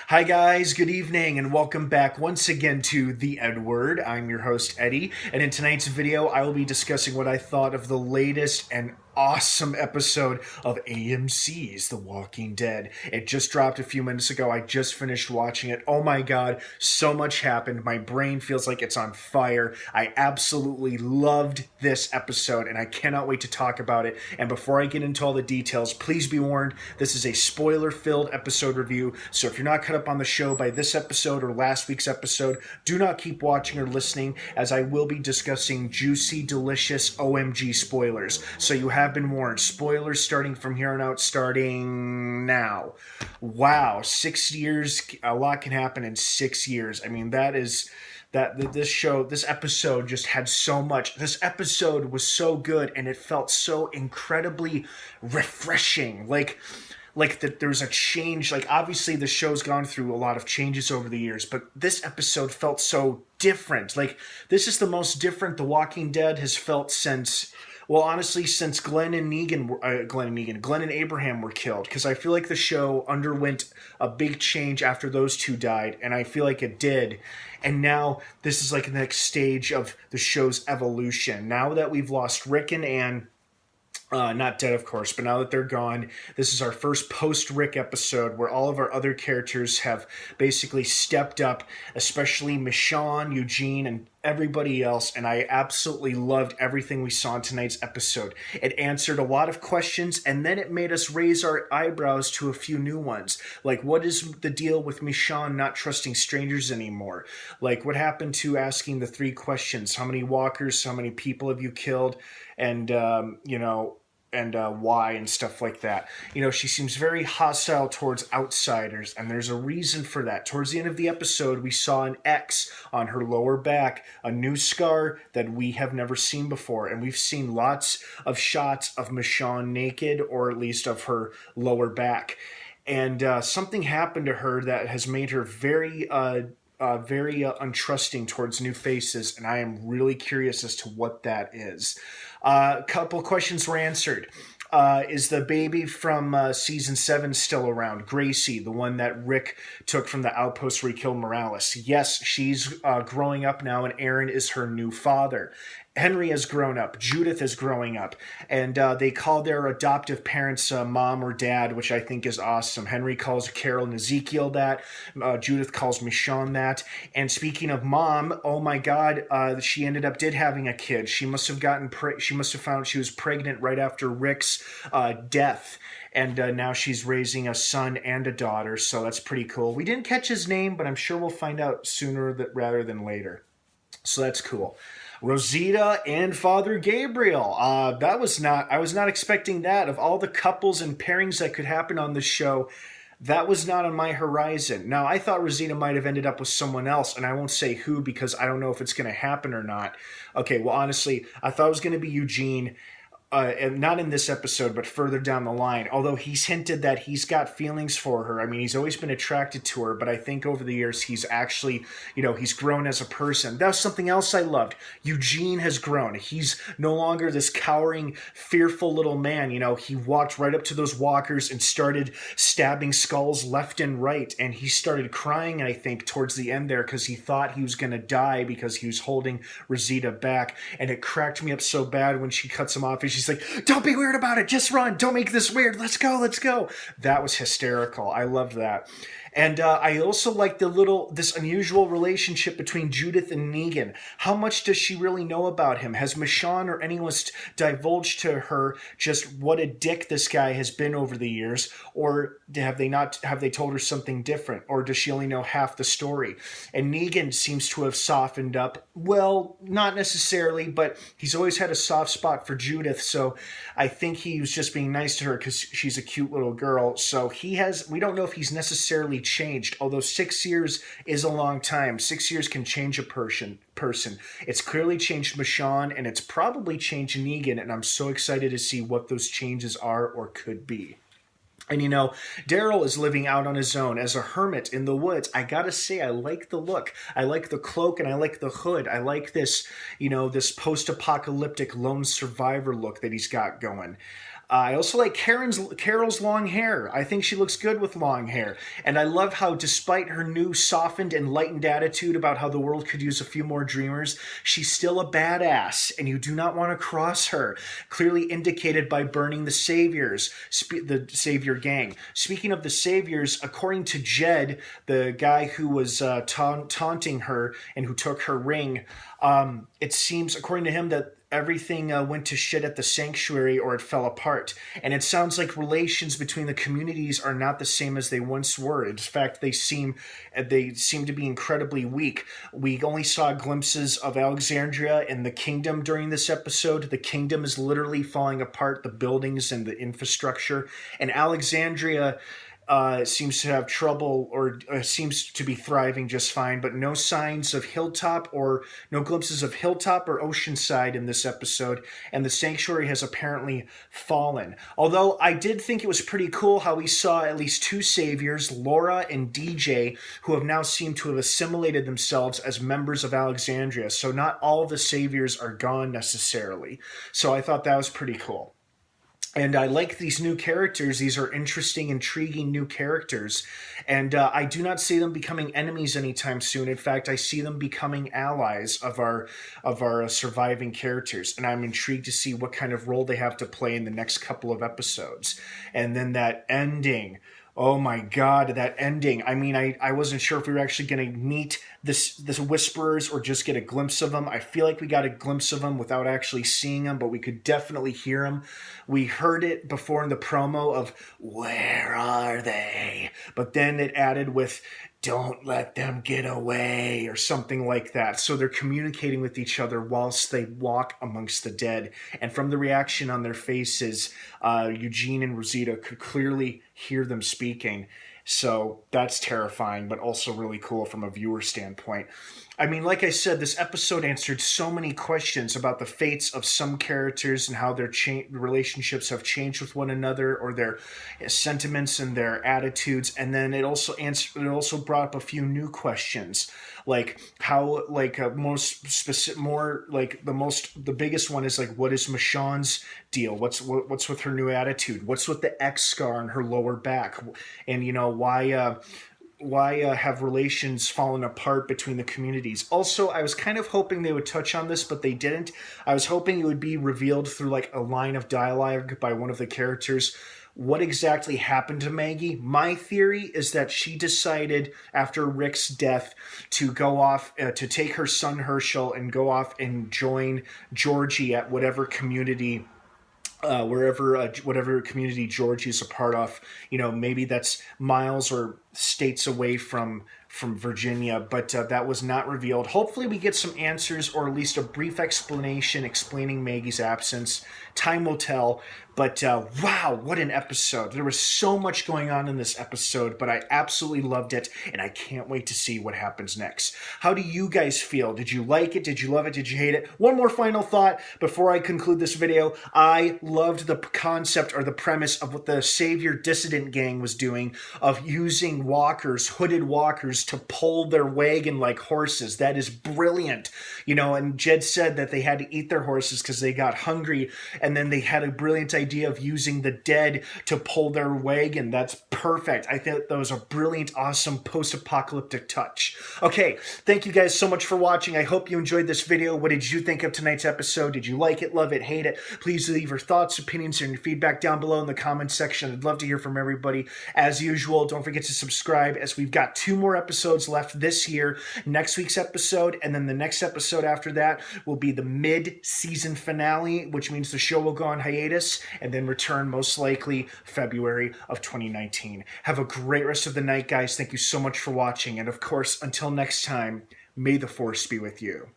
Hi guys, good evening and welcome back once again to the EdWord. I'm your host Eddie, and in tonight's video I will be discussing what I thought of the latest and awesome episode of AMC's The Walking Dead. It just dropped a few minutes ago. I just finished watching it. Oh my god, so much happened. My brain feels like it's on fire. I absolutely loved this episode and I cannot wait to talk about it. And before I get into all the details, please be warned, this is a spoiler-filled episode review, so if you're not caught up on the show by this episode or last week's episode, do not keep watching or listening, as I will be discussing juicy, delicious OMG spoilers. So you have been warned. Spoilers starting from here on out, starting now. Wow, 6 years, a lot can happen in 6 years. I mean, this episode just had so much. This episode was so good and it felt so incredibly refreshing. Like that there's a change. Like, obviously the show's gone through a lot of changes over the years, but this episode felt so different. Like, this is the most different The Walking Dead has felt since, well, honestly, since Glenn and Abraham were killed, because I feel like the show underwent a big change after those two died, and I feel like it did. And now this is like the next stage of the show's evolution. Now that we've lost Rick and Ann, not dead, of course, but now that they're gone, this is our first post-Rick episode where all of our other characters have basically stepped up, especially Michonne, Eugene, and everybody else, and I absolutely loved everything we saw in tonight's episode. It answered a lot of questions, and then it made us raise our eyebrows to a few new ones. Like, what is the deal with Michonne not trusting strangers anymore? Like, what happened to asking the three questions? How many walkers, how many people have you killed? And, why and stuff like that. You know, she seems very hostile towards outsiders, and there's a reason for that. Towards the end of the episode, we saw an X on her lower back, a new scar that we have never seen before, and we've seen lots of shots of Michonne naked, or at least of her lower back. And something happened to her that has made her very untrusting towards new faces, and I am really curious as to what that is. A couple questions were answered. Is the baby from season 7 still around? Gracie, the one that Rick took from the outpost where he killed Morales. Yes, she's growing up now, and Aaron is her new father. Henry has grown up. Judith is growing up. And they call their adoptive parents mom or dad, which I think is awesome. Henry calls Carol and Ezekiel that. Judith calls Michonne that. And speaking of mom, oh my God, she did having a kid. She must have found she was pregnant right after Rick's death. And now she's raising a son and a daughter, so that's pretty cool. We didn't catch his name, but I'm sure we'll find out sooner rather than later. So that's cool. Rosita and Father Gabriel. I was not expecting that. Of all the couples and pairings that could happen on the show, that was not on my horizon. Now, I thought Rosita might have ended up with someone else, and I won't say who because I don't know if it's going to happen or not. Okay, well, honestly, I thought it was going to be Eugene. And not in this episode, but further down the line, although he's hinted that he's got feelings for her. I mean, he's always been attracted to her, but I think over the years he's actually, he's grown as a person. That was something else I loved. Eugene has grown. He's no longer this cowering, fearful little man. He walked right up to those walkers and started stabbing skulls left and right, and he started crying, I think, towards the end there because he thought he was going to die because he was holding Rosita back, and it cracked me up so bad when she cuts him off. She's like, don't be weird about it. Just run. Don't make this weird. Let's go. Let's go. That was hysterical. I loved that. And I also like this unusual relationship between Judith and Negan. How much does she really know about him? Has Michonne or anyone divulged to her just what a dick this guy has been over the years? Or have they told her something different? Or does she only know half the story? And Negan seems to have softened up. Well, not necessarily, but he's always had a soft spot for Judith. So I think he was just being nice to her because she's a cute little girl. So we don't know if he's necessarily changed, although 6 years is a long time. 6 years can change a person. It's clearly changed Michonne, and it's probably changed Negan, and I'm so excited to see what those changes are or could be. And Daryl is living out on his own as a hermit in the woods. I gotta say, I like the look. I like the cloak and I like the hood. I like this, this post-apocalyptic lone survivor look that he's got going. I also like Carol's long hair. I think she looks good with long hair. And I love how, despite her new softened, enlightened attitude about how the world could use a few more dreamers, she's still a badass, and you do not want to cross her. Clearly indicated by burning the Saviors, the Savior gang. Speaking of the Saviors, according to Jed, the guy who was taunting her and who took her ring, it seems, according to him, that everything went to shit at the sanctuary, or it fell apart. And it sounds like relations between the communities are not the same as they once were. In fact, they seem to be incredibly weak. We only saw glimpses of Alexandria and the kingdom during this episode. The kingdom is literally falling apart, the buildings and the infrastructure. And Alexandria seems to have trouble, or seems to be thriving just fine, but no signs of Hilltop, or no glimpses of Hilltop or Oceanside in this episode, and the sanctuary has apparently fallen. Although I did think it was pretty cool how we saw at least two saviors, Laura and DJ, who have now seemed to have assimilated themselves as members of Alexandria, so not all of the saviors are gone necessarily. So I thought that was pretty cool. And I like these new characters. These are interesting, intriguing new characters. And I do not see them becoming enemies anytime soon. In fact, I see them becoming allies of our surviving characters. And I'm intrigued to see what kind of role they have to play in the next couple of episodes. And then that ending. Oh my God, that ending. I mean, I wasn't sure if we were actually going to meet this Whisperers or just get a glimpse of them. I feel like we got a glimpse of them without actually seeing them, but we could definitely hear them. We heard it before in the promo of, where are they? But then it added with, don't let them get away, or something like that. So they're communicating with each other whilst they walk amongst the dead. And from the reaction on their faces, Eugene and Rosita could clearly hear them speaking. So that's terrifying, but also really cool from a viewer standpoint. I mean, like I said, this episode answered so many questions about the fates of some characters and how their relationships have changed with one another, or their sentiments and their attitudes. And then it also brought up a few new questions, like how, like the biggest one is like, what is Michonne's deal? What's with her new attitude? What's with the X scar on her lower back? And why have relations fallen apart between the communities? Also, I was kind of hoping they would touch on this, but they didn't. I was hoping it would be revealed through like a line of dialogue by one of the characters what exactly happened to Maggie. My theory is that she decided after Rick's death to go off, to take her son Herschel and go off and join Georgie at whatever community, whatever community Georgie is a part of. Maybe that's miles or states away from Virginia, but that was not revealed. Hopefully we get some answers, or at least a brief explanation explaining Maggie's absence. Time will tell. But wow, what an episode. There was so much going on in this episode, but I absolutely loved it, and I can't wait to see what happens next. How do you guys feel? Did you like it? Did you love it? Did you hate it? One more final thought before I conclude this video. I loved the concept, or the premise, of what the Savior Dissident gang was doing, of using walkers, hooded walkers, to pull their wagon like horses. That is brilliant. And Jed said that they had to eat their horses because they got hungry, and then they had a brilliant idea of using the dead to pull their wagon. That's perfect. I think that was a brilliant, awesome post-apocalyptic touch. Okay, thank you guys so much for watching. I hope you enjoyed this video. What did you think of tonight's episode? Did you like it, love it, hate it? Please leave your thoughts, opinions, and your feedback down below in the comments section. I'd love to hear from everybody. As usual, don't forget to subscribe, as we've got 2 more episodes left this year. Next week's episode, and then the next episode after that will be the mid-season finale, which means the show will go on hiatus and then return most likely February of 2019. Have a great rest of the night, guys. Thank you so much for watching. And of course, until next time, may the Force be with you.